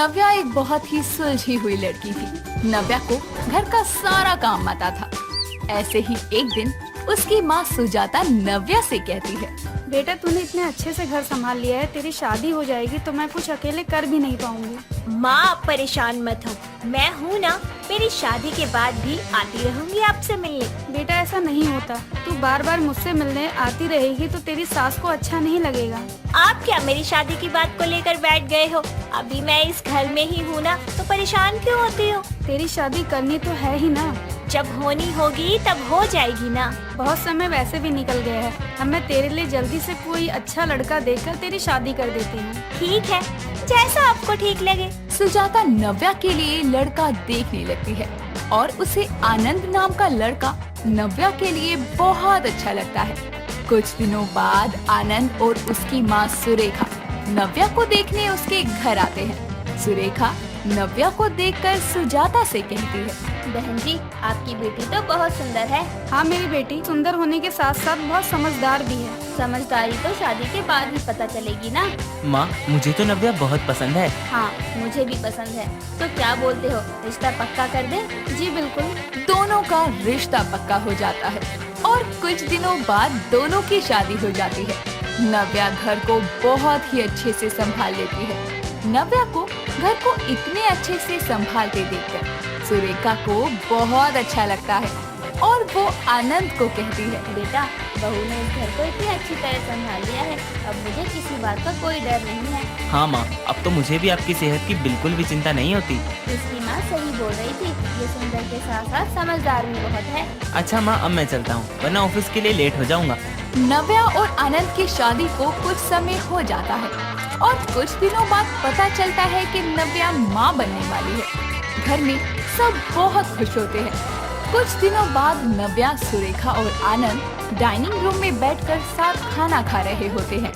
नव्या एक बहुत ही सुलझी हुई लड़की थी। नव्या को घर का सारा काम आता था। ऐसे ही एक दिन उसकी माँ सुजाता नव्या से कहती है, बेटा तूने इतने अच्छे से घर संभाल लिया है, तेरी शादी हो जाएगी तो मैं कुछ अकेले कर भी नहीं पाऊंगी। माँ आप परेशान मत हो, मैं हूँ ना। मेरी शादी के बाद भी आती रहूंगी आपसे मिलने। बेटा ऐसा नहीं होता, तू बार बार मुझसे मिलने आती रहेगी तो तेरी सास को अच्छा नहीं लगेगा। आप क्या मेरी शादी की बात को लेकर बैठ गए हो? अभी मैं इस घर में ही हूँ ना, तो परेशान क्यों होती हो? तेरी शादी करनी तो है ही ना। जब होनी होगी तब हो जाएगी ना। बहुत समय वैसे भी निकल गया है, अब मैं तेरे लिए जल्दी से कोई अच्छा लड़का देखकर तेरी शादी कर देती हूँ। ठीक है, जैसा आपको ठीक लगे। सुजाता नव्या के लिए लड़का देखने लगती है और उसे आनंद नाम का लड़का नव्या के लिए बहुत अच्छा लगता है। कुछ दिनों बाद आनंद और उसकी माँ सुरेखा नव्या को देखने उसके घर आते हैं। सुरेखा नव्या को देखकर सुजाता से कहती है, बहन जी आपकी बेटी तो बहुत सुंदर है। हाँ मेरी बेटी सुंदर होने के साथ साथ बहुत समझदार भी है। समझदारी तो शादी के बाद ही पता चलेगी ना। माँ मुझे तो नव्या बहुत पसंद है। हाँ मुझे भी पसंद है, तो क्या बोलते हो, रिश्ता पक्का कर दें? जी बिल्कुल। दोनों का रिश्ता पक्का हो जाता है और कुछ दिनों बाद दोनों की शादी हो जाती है। नव्या घर को बहुत ही अच्छे से संभाल लेती है। नव्या को घर को इतने अच्छे से संभालते देखकर सुरेखा को बहुत अच्छा लगता है और वो आनंद को कहती है, बेटा बहू ने इस घर को इतनी अच्छी तरह संभाल लिया है, अब मुझे किसी बात का कोई डर नहीं है। हाँ माँ, अब तो मुझे भी आपकी सेहत की बिल्कुल भी चिंता नहीं होती। इसकी माँ सही बोल रही थी, ये सुंदर के साथ साथ समझदार भी बहुत है। अच्छा माँ अब मैं चलता हूँ, वरना ऑफिस के लिए लेट हो जाऊँगा। नव्या और आनंद की शादी को कुछ समय हो जाता है और कुछ दिनों बाद पता चलता है कि नव्या माँ बनने वाली है। घर में सब बहुत खुश होते हैं। कुछ दिनों बाद नव्या, सुरेखा और आनंद डाइनिंग रूम में बैठकर साथ खाना खा रहे होते हैं।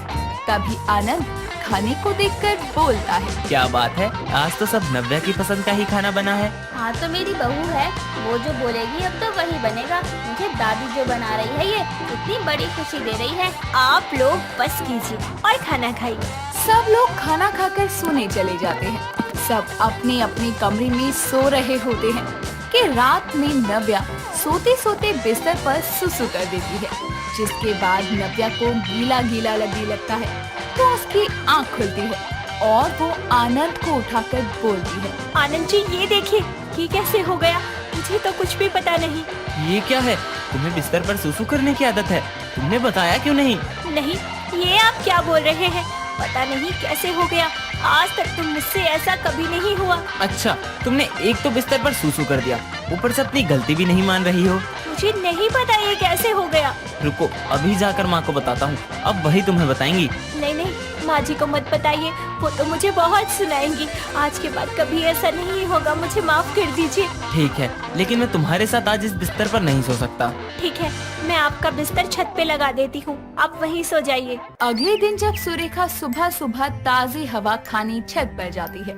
तभी आनंद खाने को देखकर बोलता है, क्या बात है, आज तो सब नव्या की पसंद का ही खाना बना है। हाँ तो मेरी बहू है, वो जो बोलेगी अब तो वही बनेगा। मुझे दादी जो बना रही है ये इतनी बड़ी खुशी दे रही है। आप लोग बस कीजिए और खाना खाइए। सब लोग खाना खाकर सोने चले जाते हैं। सब अपने अपने कमरे में सो रहे होते हैं कि रात में नव्या सोते सोते बिस्तर पर सुसु कर देती है, जिसके बाद नव्या को गीला गीला लगने लगता है तो उसकी आँख खुलती है और वो आनंद को उठाकर बोलती है, आनंद जी ये देखिए, ये कैसे हो गया? मुझे तो कुछ भी पता नहीं। ये क्या है, तुम्हें बिस्तर पर सुसु करने की आदत है, तुमने बताया क्यों नहीं? नहीं, ये आप क्या बोल रहे हैं? पता नहीं कैसे हो गया, आज तक तुम मुझसे ऐसा कभी नहीं हुआ। अच्छा, तुमने एक तो बिस्तर पर सुसु कर दिया, ऊपर से अपनी गलती भी नहीं मान रही हो। मुझे नहीं पता ये कैसे हो गया। रुको, अभी जाकर माँ को बताता हूँ, अब वही तुम्हें बताएंगी। नहीं नहीं, माँ जी को मत बताइए, वो तो मुझे बहुत सुनाएंगी। आज के बाद कभी ऐसा नहीं होगा, मुझे माफ कर दीजिए। ठीक है, लेकिन मैं तुम्हारे साथ आज इस बिस्तर पर नहीं सो सकता। ठीक है, मैं आपका बिस्तर छत पे लगा देती हूँ, आप वहीं सो जाइए। अगले दिन जब सुरेखा सुबह सुबह ताज़ी हवा खाने छत पर जाती है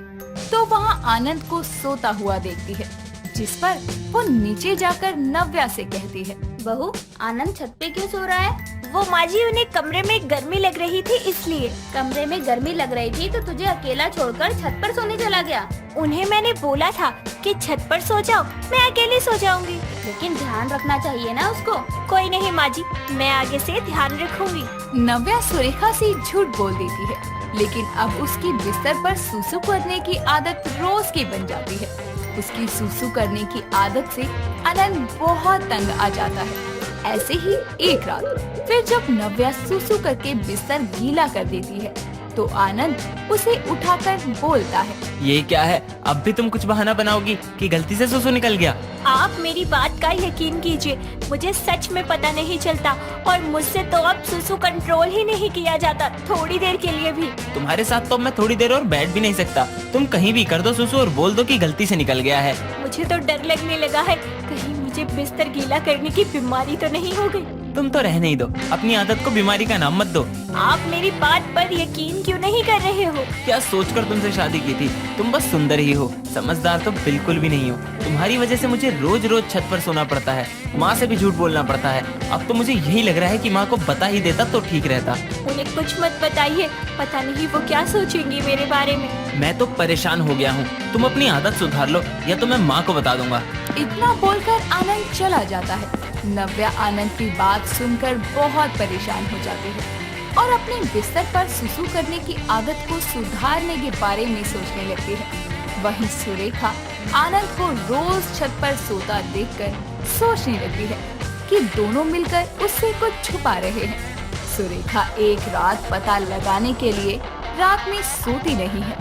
तो वहाँ आनंद को सोता हुआ देखती है, जिस पर वो नीचे जाकर नव्या से कहती है, बहू आनंद छत पे क्यों सो रहा है? वो माँ जी उन्हें कमरे में गर्मी लग रही थी इसलिए। कमरे में गर्मी लग रही थी तो तुझे अकेला छोड़कर छत पर सोने चला गया? उन्हें मैंने बोला था कि छत पर सो जाओ, मैं अकेले सो जाऊंगी। लेकिन ध्यान रखना चाहिए ना उसको। कोई नहीं माँ जी, मैं आगे से ध्यान रखूंगी। नव्या सुरेखा से झूठ बोल देती है, लेकिन अब उसकी बिस्तर पर सुसु करने की आदत रोज की बन जाती है। उसकी सुसु करने की आदत से आनंद बहुत तंग आ जाता है। ऐसे ही एक रात फिर जब नव्या सुसु करके बिस्तर गीला कर देती है तो आनंद उसे उठाकर बोलता है, ये क्या है, अब भी तुम कुछ बहाना बनाओगी कि गलती से सुसु निकल गया? आप मेरी बात का यकीन कीजिए, मुझे सच में पता नहीं चलता और मुझसे तो अब सुसु कंट्रोल ही नहीं किया जाता, थोड़ी देर के लिए भी। तुम्हारे साथ तो मैं थोड़ी देर और बैठ भी नहीं सकता। तुम कहीं भी कर दो सुसु और बोल दो कि गलती से निकल गया है। मुझे तो डर लगने लगा है, कहीं मुझे बिस्तर गीला करने की बीमारी तो नहीं हो गई। तुम तो रहने ही दो, अपनी आदत को बीमारी का नाम मत दो। आप मेरी बात पर यकीन क्यों नहीं कर रहे हो? क्या सोचकर तुमसे शादी की थी? तुम बस सुंदर ही हो, समझदार तो बिल्कुल भी नहीं हो। तुम्हारी वजह से मुझे रोज रोज छत पर सोना पड़ता है, माँ से भी झूठ बोलना पड़ता है। अब तो मुझे यही लग रहा है कि माँ को बता ही देता तो ठीक रहता। उन्हें कुछ मत बताइए, पता नहीं वो क्या सोचेंगी मेरे बारे में। मैं तो परेशान हो गया हूँ, तुम अपनी आदत सुधार लो या तो मैं माँ को बता दूंगा। इतना बोलकर आनंद चला जाता है। नव्या आनंद की बात सुनकर बहुत परेशान हो जाती है और अपने बिस्तर पर सुसु करने की आदत को सुधारने के बारे में सोचने लगती है। वहीं सुरेखा आनंद को रोज छत पर सोता देखकर सोचने लगती है कि दोनों मिलकर उससे कुछ छुपा रहे हैं। सुरेखा एक रात पता लगाने के लिए रात में सोती नहीं है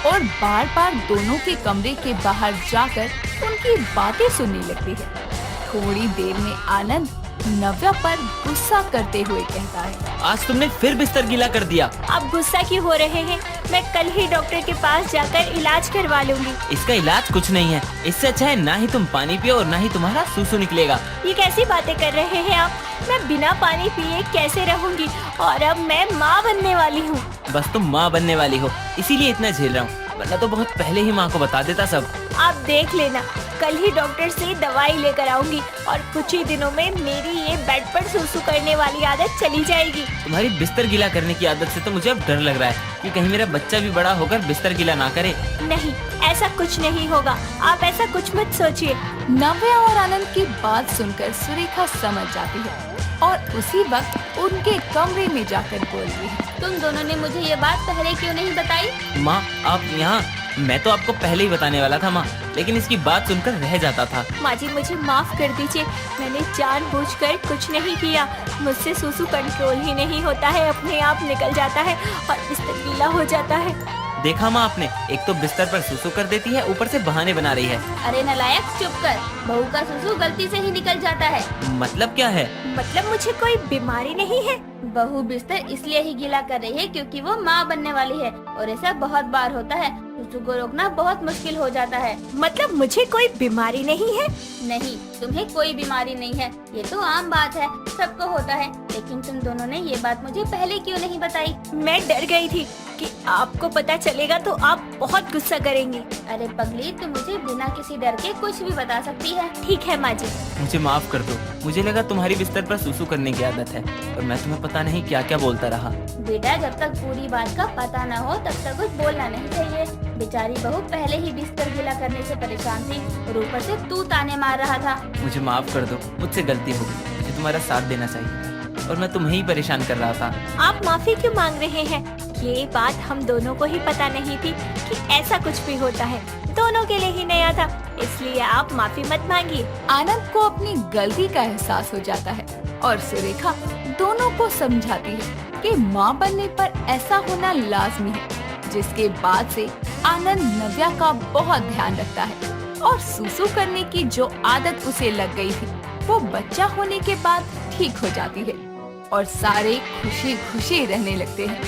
और बार बार दोनों के कमरे के बाहर जाकर उनकी बातें सुनने लगती है। थोड़ी देर में आनंद नव्या पर गुस्सा करते हुए कहता है, आज तुमने फिर बिस्तर गीला कर दिया। आप गुस्सा क्यों हो रहे हैं? मैं कल ही डॉक्टर के पास जाकर इलाज करवा लूंगी। इसका इलाज कुछ नहीं है, इससे अच्छा है ना ही तुम पानी पियो और ना ही तुम्हारा सूसू निकलेगा। ये कैसी बातें कर रहे हैं आप? मैं बिना पानी पिए कैसे रहूंगी? और अब मैं माँ बनने वाली हूँ। बस तुम माँ बनने वाली हो, इसीलिए इतना झेल रहा हूँ, वरना तो बहुत पहले ही माँ को बता देता सब। आप देख लेना, कल ही डॉक्टर से दवाई लेकर आऊंगी और कुछ ही दिनों में मेरी ये बेड पर सुसु करने वाली आदत चली जाएगी। तुम्हारी बिस्तर गीला करने की आदत से तो मुझे अब डर लग रहा है कि कहीं मेरा बच्चा भी बड़ा होकर बिस्तर गीला ना करे। नहीं, ऐसा कुछ नहीं होगा, आप ऐसा कुछ मत सोचिए। नव्या और आनंद की बात सुनकर सुरेखा समझ जाती है और उसी वक्त उनके कमरे में जाकर बोलती है, तुम दोनों ने मुझे ये बात पहले क्यों नहीं बताई? माँ आप यहाँ, मैं तो आपको पहले ही बताने वाला था माँ, लेकिन इसकी बात सुनकर रह जाता था। माँ जी मुझे माफ कर दीजिए, मैंने जानबूझकर कुछ नहीं किया। मुझसे सुसु कंट्रोल ही नहीं होता है, अपने आप निकल जाता है और बिस्तर गीला हो जाता है। देखा माँ आपने, एक तो बिस्तर पर सुसु कर देती है, ऊपर से बहाने बना रही है। अरे नालायक, चुप कर। बहू का सुसु गलती से ही निकल जाता है। मतलब क्या है? मतलब मुझे कोई बीमारी नहीं है। बहू बिस्तर इसलिए ही गीला कर रही है क्योंकि वो माँ बनने वाली है और ऐसा बहुत बार होता है। सुसु को रोकना बहुत मुश्किल हो जाता है। मतलब मुझे कोई बीमारी नहीं है? नहीं, तुम्हें कोई बीमारी नहीं है, ये तो आम बात है, सबको होता है। लेकिन तुम दोनों ने ये बात मुझे पहले क्यों नहीं बताई? मैं डर गई थी कि आपको पता चलेगा तो आप बहुत गुस्सा करेंगी। अरे पगली, तुम मुझे बिना किसी डर के कुछ भी बता सकती है। ठीक है माँ जी। मुझे माफ कर दो, मुझे लगा तुम्हारी बिस्तर पर सुसु करने की आदत है और मैं तुम्हें पता नहीं क्या क्या बोलता रहा। बेटा, जब तक पूरी बात का पता न हो तब तक कुछ बोलना नहीं चाहिए। बेचारी बहू पहले ही बिस्तर गीला करने से परेशान थी और ऊपर से तू ताने मार रहा था। मुझे माफ कर दो, मुझसे गलती हो गई, मुझे तुम्हारा साथ देना चाहिए और मैं तुम्हें ही परेशान कर रहा था। आप माफी क्यों मांग रहे हैं? ये बात हम दोनों को ही पता नहीं थी कि ऐसा कुछ भी होता है, दोनों के लिए ही नया था, इसलिए आप माफी मत मांगिए। आनंद को अपनी गलती का एहसास हो जाता है और सुरेखा दोनों को समझाती है कि माँ बनने पर ऐसा होना लाजमी है, जिसके बाद से आनंद नव्या का बहुत ध्यान रखता है और सुसु करने की जो आदत उसे लग गई थी वो बच्चा होने के बाद ठीक हो जाती है और सारे खुशी खुशी रहने लगते हैं।